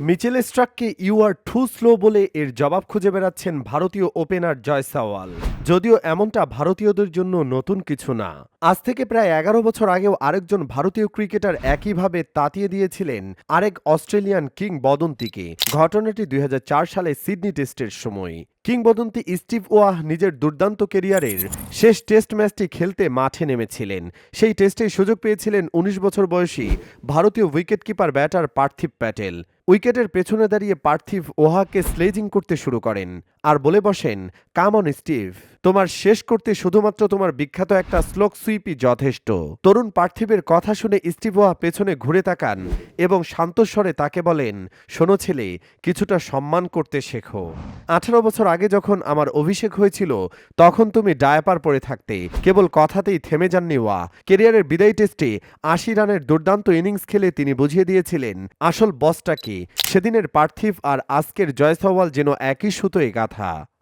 Mitchell স্ট্রাককে you are too slow বলে এর জবাব খুঁজে বেড়াচ্ছেন ভারতীয় ওপেনার জয়সওয়াল। যদিও এমনটা ভারতীয়দের জন্য নতুন কিছু না। আজ থেকে প্রায় ১১ বছর আগেও আরেকজন ভারতীয় ক্রিকেটার একইভাবে তাতিয়ে দিয়েছিলেন আরেক অস্ট্রেলিয়ান কিংবদন্তিকে। ঘটনাটি ২০০৪ সালে সিডনি টেস্টের সময়। কিংবদন্তি স্টিভ ওয়াহ নিজের দুর্দান্ত কেরিয়ারের শেষ টেস্ট ম্যাচটি খেলতে মাঠে নেমেছিলেন। সেই টেস্টেই সুযোগ পেয়েছিলেন ১৯ বছর বয়সী ভারতীয় উইকেটকিপার ব্যাটার পার্থিব প্যাটেল। উইকেটের পেছনে দাঁড়িয়ে পার্থিব ওয়াহকে স্লেজিং করতে শুরু করেন আর বলে বসেন, কাম অন স্টিভ, তোমার শেষ করতে শুধুমাত্র তোমার বিখ্যাত একটা স্লোক সুইপই যথেষ্ট। তরুণ পার্থিবের কথা শুনে স্টিভ ওয়াহ পেছনে ঘুরে তাকান এবং শান্তস্বরে তাকে বলেন, শোনো ছেলে, কিছুটা সম্মান করতে শেখো। ১৮ বছর আগে যখন আমার অভিষেক হয়েছিল তখন তুমি ডায়াপার পরে থাকতে। কেবল কথাতেই থেমে যাননি ওয়াহ। কেরিয়ারের বিদায়ী টেস্টে ৮০ রানের দুর্দান্ত ইনিংস খেলে তিনি বুঝিয়ে দিয়েছিলেন আসল বসটা কি। সেদিনের পার্থিব আর আজকের জয়সওয়াল যেন একই সুতোয় গাঁথা।